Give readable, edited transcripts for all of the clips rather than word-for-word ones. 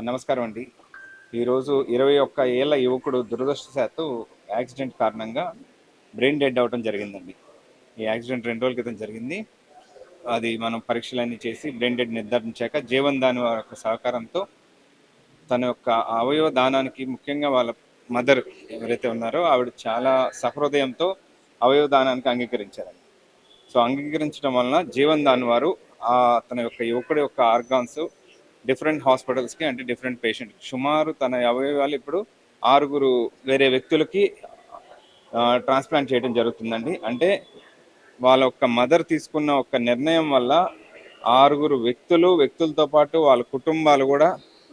నమస్కారం అండి. ఈరోజు 21 ఏళ్ల యువకుడు దురదృష్టవశాత్తు యాక్సిడెంట్ కారణంగా బ్రెయిన్ డెడ్ అవ్వడం జరిగిందండి. ఈ యాక్సిడెంట్ 2 రోజుల క్రితం జరిగింది. అది మనం పరీక్షలన్నీ చేసి బ్రెయిన్ డెడ్ నిర్ధారించాక జీవన్ దాని వారి యొక్క సహకారంతో తన యొక్క అవయవ దానానికి ముఖ్యంగా వాళ్ళ మదర్ ఎవరైతే ఉన్నారో ఆవిడ చాలా సహృదయంతో అవయవ దానానికి అంగీకరించారండి. సో అంగీకరించడం వలన జీవన్ దాని వారు తన యొక్క యువకుడి యొక్క ఆర్గాన్స్ డిఫరెంట్ హాస్పిటల్స్కి అంటే డిఫరెంట్ పేషెంట్ సుమారు తన అవయవాలు ఇప్పుడు 6 వేరే వ్యక్తులకి ట్రాన్స్ప్లాంట్ చేయడం జరుగుతుందండి. అంటే వాళ్ళ యొక్క మదర్ తీసుకున్న ఒక నిర్ణయం వల్ల 6 వ్యక్తులతో పాటు వాళ్ళ కుటుంబాలు కూడా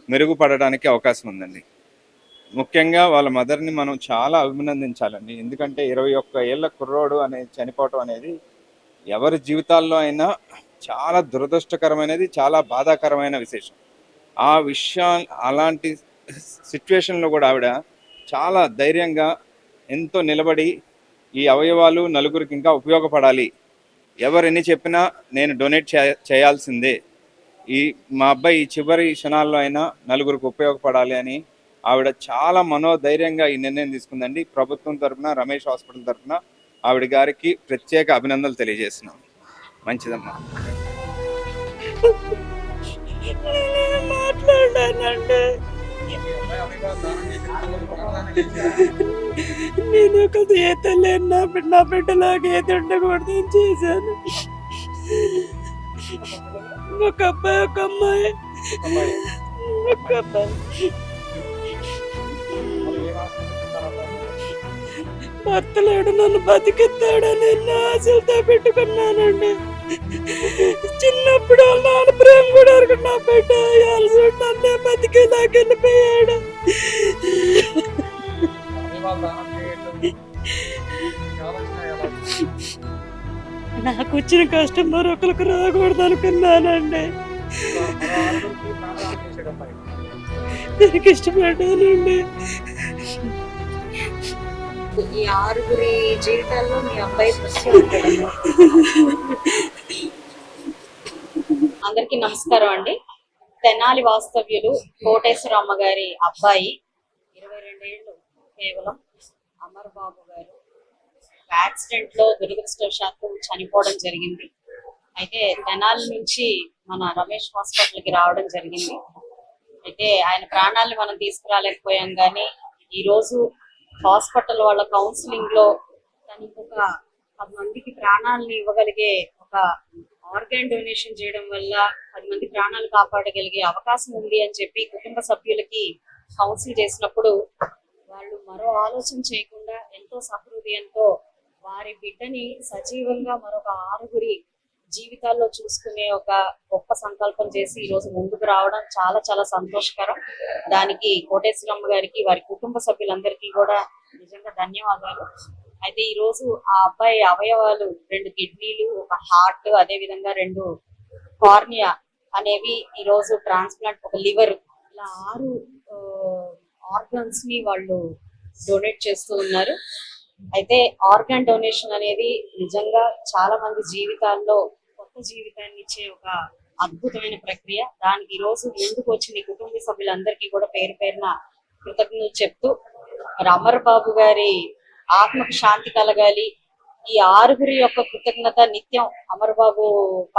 మెరుగుపడడానికి అవకాశం ఉందండి. ముఖ్యంగా వాళ్ళ మదర్ని మనం చాలా అభినందించాలండి. ఎందుకంటే 21 ఏళ్ల కుర్రోడు అనేది చనిపోవటం అనేది ఎవరి జీవితాల్లో అయినా చాలా దురదృష్టకరమైనది, చాలా బాధాకరమైన విశేషం. ఆ విషయం అలాంటి సిచ్యువేషన్లో కూడా ఆవిడ చాలా ధైర్యంగా ఎంతో నిలబడి ఈ అవయవాలు నలుగురికి ఇంకా ఉపయోగపడాలి, ఎవరు ఎన్ని చెప్పినా నేను డొనేట్ చేయాల్సిందే, మా అబ్బాయి ఈ చివరి క్షణాల్లో అయినా నలుగురికి ఉపయోగపడాలి అని ఆవిడ చాలా మనోధైర్యంగా ఈ నిర్ణయం తీసుకుందండి. ప్రభుత్వం తరఫున, రమేష్ హాస్పిటల్ తరఫున ఆవిడ గారికి ప్రత్యేక అభినందనలు తెలియజేస్తున్నాం. మంచిదమ్మా. మాట్లాడానండి. నేను ఒక ఈత లేని నా బిడ్డలాగా ఈత ఉండకూడదు చేశాను. ఒక అబ్బాయి, ఒక అమ్మాయి, ఒక అబ్బాయి. భర్త లేడు, నన్ను బతికిస్తాడని ఎన్నో ఆశలతో పెట్టుకున్నానండి. చిన్నప్పుడు నాన్న ప్రేమ కూడా నా బిడ్డ నన్నే బతికేలాగా వెళ్ళిపోయాడు. నాకు వచ్చిన కష్టం మరొకరికి రాకూడదు అనుకున్నానండి. దీనికి ఇష్టపడ్డానండి. ఈ 6 జీవితాల్లో మీ అబ్బాయి అందరికీ నమస్కారం అండి. తెనాలి వాస్తవ్యులు కోటేశ్వరమ్మ గారి అబ్బాయి 22 ఏళ్ళు కేవలం అమర్ బాబు గారు యాక్సిడెంట్ లో దురదృష్టవశాత్తు చనిపోవడం జరిగింది. అయితే తెనాలి నుంచి మన రమేష్ హాస్పిటల్ కి రావడం జరిగింది. అయితే ఆయన ప్రాణాలను మనం తీసుకురాలేకపోయాం, కానీ ఈ రోజు హాస్పిటల్ వాళ్ళ కౌన్సిలింగ్ లో తనకు ఒక 10 మందికి ప్రాణాలను ఇవ్వగలిగే ఒక ఆర్గాన్ డొనేషన్ చేయడం వల్ల 10 మంది ప్రాణాలు కాపాడగలిగే అవకాశం ఉంది అని చెప్పి కుటుంబ సభ్యులకి కౌన్సిల్ చేసినప్పుడు వాళ్ళు మరో ఆలోచన చేయకుండా ఎంతో సహృదయంతో వారి బిడ్డని సజీవంగా మరొక 6 జీవితాల్లో చూసుకునే ఒక గొప్ప సంకల్పం చేసి ఈ రోజు ముందుకు రావడం చాలా చాలా సంతోషకరం. దానికి కోటేశ్వరమ్మ గారికి, వారి కుటుంబ సభ్యులందరికీ కూడా నిజంగా ధన్యవాదాలు. అయితే ఈ రోజు ఆ అబ్బాయి అవయవాలు 2 కిడ్నీలు, ఒక హార్ట్, అదే విధంగా 2 కార్నియా అనేవి ఈ రోజు ట్రాన్స్ప్లాంట్, ఒక లివర్, ఇలా 6 ఆర్గన్స్ ని వాళ్ళు డొనేట్ చేస్తూ ఉన్నారు. అయితే ఆర్గాన్ డొనేషన్ అనేది నిజంగా చాలా మంది జీవితాల్లో కొత్త జీవితాన్ని ఇచ్చే ఒక అద్భుతమైన ప్రక్రియ. దానికి ఈ రోజు ముందుకు వచ్చిన కుటుంబ సభ్యులందరికీ కూడా పేరు పేరున కృతజ్ఞతలు చెప్తూ, అమర్ బాబు గారి ఆత్మకు శాంతి కలగాలి. ఈ 6 యొక్క కృతజ్ఞత నిత్యం అమర్ బాబు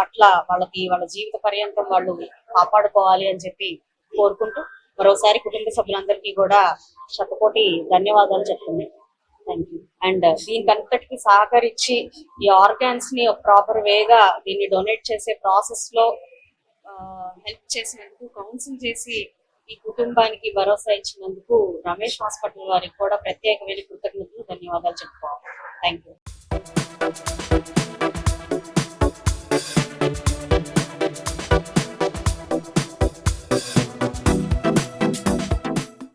పట్ల వాళ్ళ జీవిత పర్యంతం వాళ్ళు కాపాడుకోవాలి అని చెప్పి కోరుకుంటూ మరోసారి కుటుంబ సభ్యులందరికీ కూడా శతకోటి ధన్యవాదాలు చెప్తున్నాయి. Thank you. అండ్ దీనికి అంతటికి సహకరించి ఈ ఆర్గాన్స్ ని ప్రాపర్ వేగా దీన్ని డొనేట్ చేసే ప్రాసెస్ లో హెల్ప్ చేసినందుకు, కౌన్సిల్ చేసి ఈ కుటుంబానికి భరోసా ఇచ్చినందుకు రమేష్ హాస్పిటల్ వారికి కూడా ప్రత్యేకమైన కృతజ్ఞతలు, ధన్యవాదాలు చెప్పుకోవాలి. Thank you.